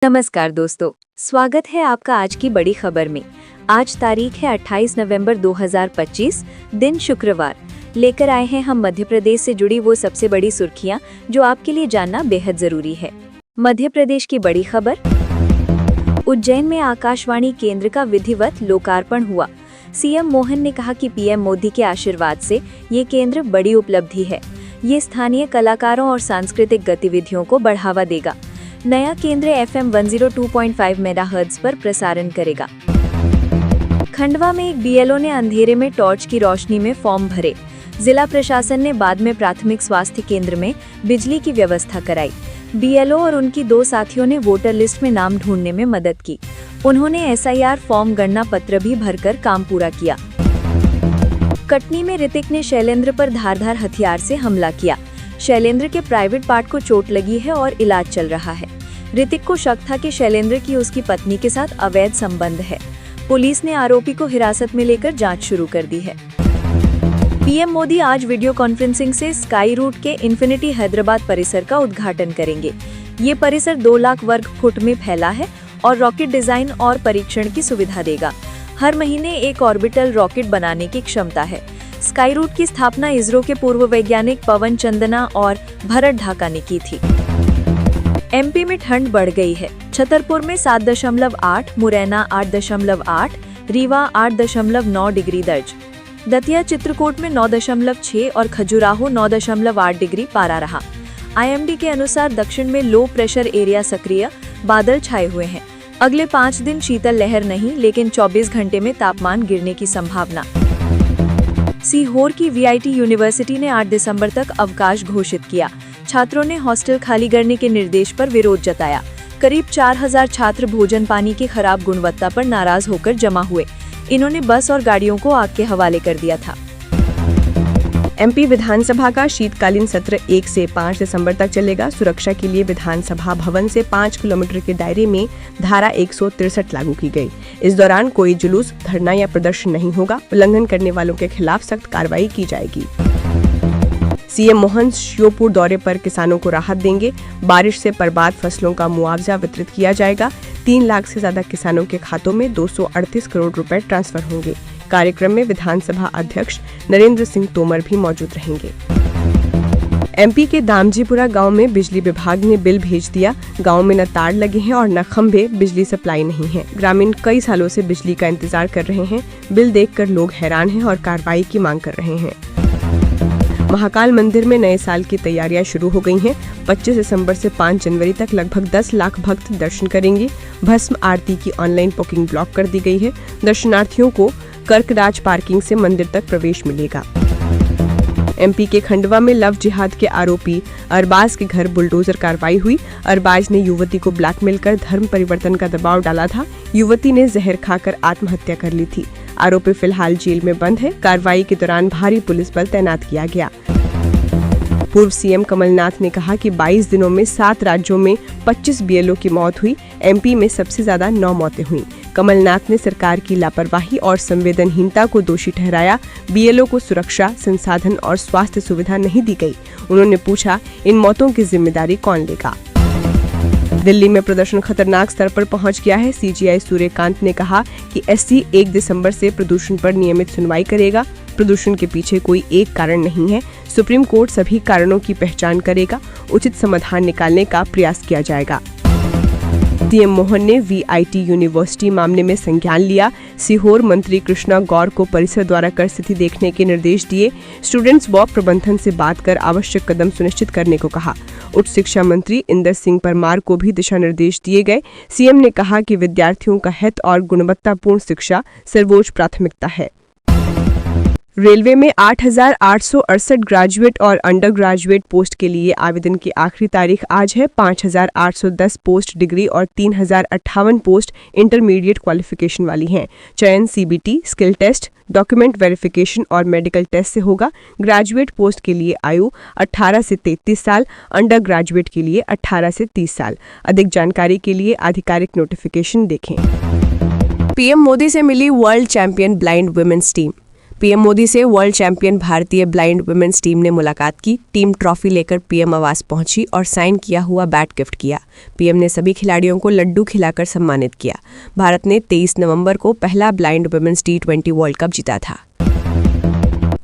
नमस्कार दोस्तों, स्वागत है आपका आज की बड़ी खबर में। आज तारीख है 28 नवंबर 2025, दिन शुक्रवार। लेकर आए हैं हम मध्य प्रदेश से जुड़ी वो सबसे बड़ी सुर्खियां जो आपके लिए जानना बेहद जरूरी है। मध्य प्रदेश की बड़ी खबर। उज्जैन में आकाशवाणी केंद्र का विधिवत लोकार्पण हुआ। सीएम मोहन ने कहा कि पीएम मोदी के आशीर्वाद से ये केंद्र बड़ी उपलब्धि है। ये स्थानीय कलाकारों और सांस्कृतिक गतिविधियों को बढ़ावा देगा। नया केंद्र FM 102.5 मेगाहर्ट्ज पर प्रसारण करेगा। खंडवा में एक BLO ने अंधेरे में टॉर्च की रोशनी में फॉर्म भरे। जिला प्रशासन ने बाद में प्राथमिक स्वास्थ्य केंद्र में बिजली की व्यवस्था कराई। BLO और उनकी 2 साथियों ने वोटर लिस्ट में नाम ढूंढने में मदद की। उन्होंने SIR फॉर्म गणना पत्र भी भरकर काम पूरा किया। कटनी में ऋतिक ने शैलेंद्र पर धारदार हथियार से हमला किया। शैलेंद्र के प्राइवेट पार्ट को चोट लगी है और इलाज चल रहा है। ऋतिक को शक था कि शैलेंद्र की उसकी पत्नी के साथ अवैध संबंध है। पुलिस ने आरोपी को हिरासत में लेकर जांच शुरू कर दी है। पीएम मोदी आज वीडियो कॉन्फ्रेंसिंग से स्काई रूट के इन्फिनिटी हैदराबाद परिसर का उद्घाटन करेंगे। ये परिसर 2 लाख वर्ग फुट में फैला है और रॉकेट डिजाइन और परीक्षण की सुविधा देगा। हर महीने एक ऑर्बिटल रॉकेट बनाने की क्षमता है। स्काई रूट की स्थापना इसरो के पूर्व वैज्ञानिक पवन चंदना और भरत ढाका ने की थी। MP में ठंड बढ़ गई है। छतरपुर में 7.8, मुरैना 8.8, रीवा 8.9 डिग्री दर्ज। दतिया चित्रकूट में 9.6 और खजुराहो 9.8 डिग्री पारा रहा। IMD के अनुसार दक्षिण में लो प्रेशर एरिया सक्रिय, बादल छाए हुए हैं। अगले 5 दिन शीतल लहर नहीं, लेकिन 24 घंटे में तापमान गिरने की संभावना। सीहोर की VIT यूनिवर्सिटी ने 8 दिसंबर तक अवकाश घोषित किया। छात्रों ने हॉस्टल खाली करने के निर्देश पर विरोध जताया। करीब 4000 छात्र भोजन पानी की खराब गुणवत्ता पर नाराज होकर जमा हुए। इन्होंने बस और गाड़ियों को आग के हवाले कर दिया था। MP विधानसभा का शीतकालीन सत्र 1 से 5 दिसंबर तक चलेगा। सुरक्षा के लिए विधानसभा भवन से 5 किलोमीटर के दायरे में धारा 163 लागू की गई। इस दौरान कोई जुलूस, धरना या प्रदर्शन नहीं होगा। उल्लंघन करने वालों के खिलाफ सख्त कार्रवाई की जाएगी। सीएम मोहन श्योपुर दौरे पर किसानों को राहत देंगे। बारिश से बर्बाद फसलों का मुआवजा वितरित किया जाएगा। 3 लाख से ज्यादा किसानों के खातों में 238 करोड़ रुपए ट्रांसफर होंगे। कार्यक्रम में विधानसभा अध्यक्ष नरेंद्र सिंह तोमर भी मौजूद रहेंगे। MP के दामजीपुरा गांव में बिजली विभाग ने बिल भेज दिया। गांव में न तार लगे हैं और न खंभे, बिजली सप्लाई नहीं है। ग्रामीण कई सालों से बिजली का इंतजार कर रहे हैं। बिल देखकर लोग हैरान हैं और कार्रवाई की मांग कर रहे हैं। महाकाल मंदिर में नए साल की तैयारियां शुरू हो गई हैं। 25 दिसंबर से 5 जनवरी तक लगभग 10 लाख भक्त दर्शन करेंगे। भस्म आरती की ऑनलाइन बुकिंग ब्लॉक कर दी गई है। दर्शनार्थियों को कर्कराज पार्किंग से मंदिर तक प्रवेश मिलेगा। MP के खंडवा में लव जिहाद के आरोपी अरबाज के घर बुलडोजर कार्रवाई हुई। अरबाज ने युवती को ब्लैकमेल कर धर्म परिवर्तन का दबाव डाला था। युवती ने जहर खाकर आत्महत्या कर ली थी। आरोपी फिलहाल जेल में बंद है। कार्रवाई के दौरान भारी पुलिस बल तैनात किया गया। पूर्व CM कमलनाथ ने कहा कि 22 दिनों में 7 राज्यों में 25 BLO की मौत हुई। MP में सबसे ज्यादा 9 मौतें हुई। कमलनाथ ने सरकार की लापरवाही और संवेदनहीनता को दोषी ठहराया। BLO को सुरक्षा, संसाधन और स्वास्थ्य सुविधा नहीं दी गई। उन्होंने पूछा, इन मौतों की जिम्मेदारी कौन लेगा? दिल्ली में प्रदर्शन खतरनाक स्तर पर पहुंच गया है। CGI सूर्यकांत ने कहा कि SC 1 दिसंबर से प्रदूषण पर नियमित सुनवाई करेगा। प्रदूषण के पीछे कोई एक कारण नहीं है। सुप्रीम कोर्ट सभी कारणों की पहचान करेगा। उचित समाधान निकालने का प्रयास किया जाएगा। सीएम मोहन ने VIT यूनिवर्सिटी मामले में संज्ञान लिया। सीहोर मंत्री कृष्णा गौर को परिसर द्वारा कर स्थिति देखने के निर्देश दिए। स्टूडेंट्स व प्रबंधन से बात कर आवश्यक कदम सुनिश्चित करने को कहा। उच्च शिक्षा मंत्री इंदर सिंह परमार को भी दिशा निर्देश दिए गए। CM ने कहा कि विद्यार्थियों का हित और गुणवत्तापूर्ण शिक्षा सर्वोच्च प्राथमिकता है। रेलवे में 8,868 ग्रेजुएट और अंडर ग्रेजुएट पोस्ट के लिए आवेदन की आखिरी तारीख आज है। 5,810 पोस्ट डिग्री और 3,058 पोस्ट इंटरमीडिएट क्वालिफिकेशन वाली हैं। चयन CBT, skill test, document verification और मेडिकल टेस्ट से होगा। ग्रेजुएट पोस्ट के लिए आयु 18 से 33 साल, अंडर ग्रेजुएट के लिए 18 से 30 साल। अधिक जानकारी के लिए आधिकारिक नोटिफिकेशन देखें। PM मोदी से मिली world champion blind women's team. पीएम मोदी से वर्ल्ड चैंपियन भारतीय ब्लाइंड वुमेन्स टीम ने मुलाकात की। टीम ट्रॉफी लेकर पीएम आवास पहुंची और साइन किया हुआ बैट गिफ्ट किया। पीएम ने सभी खिलाड़ियों को लड्डू खिलाकर सम्मानित किया। भारत ने 23 नवंबर को पहला blind women's T20 world cup जीता था।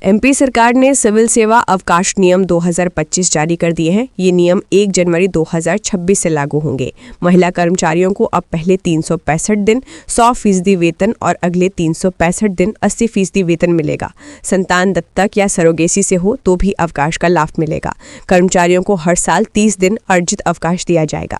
एमपी सरकार ने सिविल सेवा अवकाश नियम 2025 जारी कर दिए हैं। ये नियम 1 जनवरी 2026 से लागू होंगे। महिला कर्मचारियों को अब पहले 365 दिन 100% वेतन और अगले 365 दिन 80% वेतन मिलेगा। संतान दत्तक या सरोगेसी से हो तो भी अवकाश का लाभ मिलेगा। कर्मचारियों को हर साल 30 दिन अर्जित अवकाश दिया जाएगा।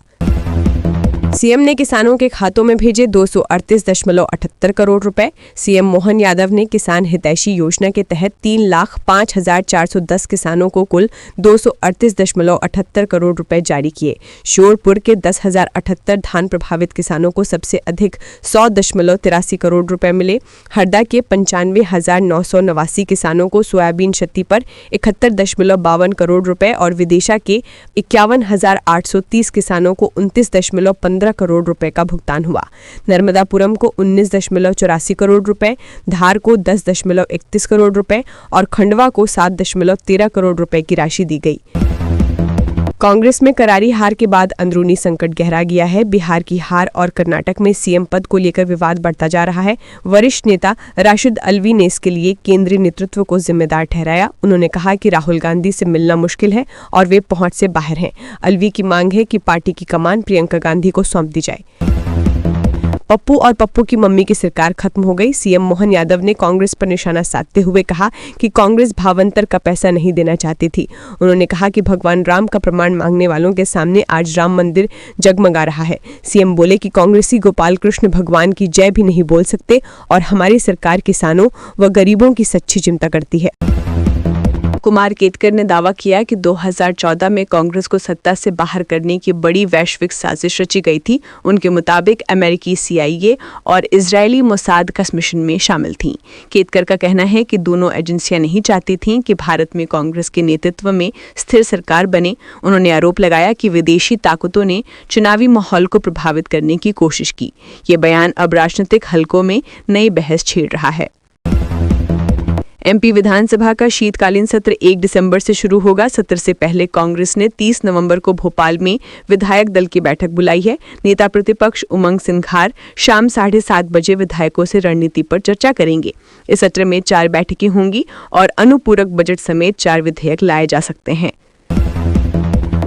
सीएम ने किसानों के खातों में भेजे 238.78 करोड़ रुपए। सीएम मोहन यादव ने किसान हितैषी योजना के तहत 3,05,410 किसानों को कुल 238.78 करोड़ रुपए जारी किए। श्योरपुर के 10,078 धान प्रभावित किसानों को सबसे अधिक 100.83 करोड़ रुपए मिले। हरदा के 95,989 किसानों को सोयाबीन क्षति पर 71.52 करोड़ रुपए और विदिशा के 51,830 किसानों को 29.15 करोड़ रुपए का भुगतान हुआ। नर्मदापुरम को 19.84 करोड़ रुपए, धार को 10.31 करोड़ रुपए और खंडवा को 7.13 करोड़ रुपए की राशि दी गई। कांग्रेस में करारी हार के बाद अंदरूनी संकट गहरा गया है। बिहार की हार और कर्नाटक में सीएम पद को लेकर विवाद बढ़ता जा रहा है। वरिष्ठ नेता राशिद अल्वी ने इसके लिए केंद्रीय नेतृत्व को जिम्मेदार ठहराया। उन्होंने कहा कि राहुल गांधी से मिलना मुश्किल है और वे पहुंच से बाहर हैं। अल्वी की मांग है कि पार्टी की कमान प्रियंका गांधी को सौंप दी जाए। पप्पू और पप्पू की मम्मी की सरकार खत्म हो गई। सीएम मोहन यादव ने कांग्रेस पर निशाना साधते हुए कहा कि कांग्रेस भावांतर का पैसा नहीं देना चाहती थी। उन्होंने कहा कि भगवान राम का प्रमाण मांगने वालों के सामने आज राम मंदिर जगमगा रहा है। सीएम बोले कि कांग्रेसी गोपाल कृष्ण भगवान की जय भी नहीं बोल सकते और हमारी सरकार किसानों व गरीबों की सच्ची चिंता करती है। कुमार केतकर ने दावा किया कि 2014 में कांग्रेस को सत्ता से बाहर करने की बड़ी वैश्विक साजिश रची गई थी। उनके मुताबिक अमेरिकी CIA और इजरायली मोसाद का मिशन में शामिल थीं। केतकर का कहना है कि दोनों एजेंसियां नहीं चाहती थीं कि भारत में कांग्रेस के नेतृत्व में स्थिर सरकार बने। उन्होंने आरोप लगाया कि विदेशी ताकतों ने चुनावी माहौल को प्रभावित करने की कोशिश की। ये बयान अब राजनीतिक हलकों में नई बहस छेड़ रहा है। एमपी विधानसभा का शीतकालीन सत्र 1 दिसंबर से शुरू होगा। सत्र से पहले कांग्रेस ने 30 नवंबर को भोपाल में विधायक दल की बैठक बुलाई है। नेता प्रतिपक्ष उमंग सिंघार शाम 7:30 बजे विधायकों से रणनीति पर चर्चा करेंगे। इस सत्र में 4 बैठकें होंगी और अनुपूरक बजट समेत 4 विधेयक लाए जा सकते हैं।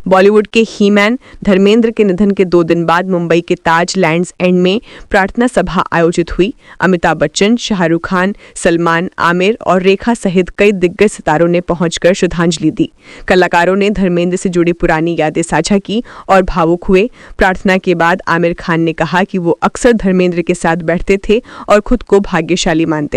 बॉलीवुड के हीमैन धर्मेंद्र के निधन के 2 दिन बाद मुंबई के ताज लैंड्स एंड में प्रार्थना सभा आयोजित हुई। अमिताभ बच्चन, शाहरुख खान, सलमान, आमिर और रेखा सहित कई दिग्गज सितारों ने पहुंचकर श्रद्धांजलि दी। कलाकारों ने धर्मेंद्र से जुड़ी पुरानी यादें साझा की और भावुक हुए। प्रार्थना के बाद आमिर खान ने कहा कि वो अक्सर धर्मेंद्र के साथ बैठते थे और खुद को भाग्यशाली मानते हैं।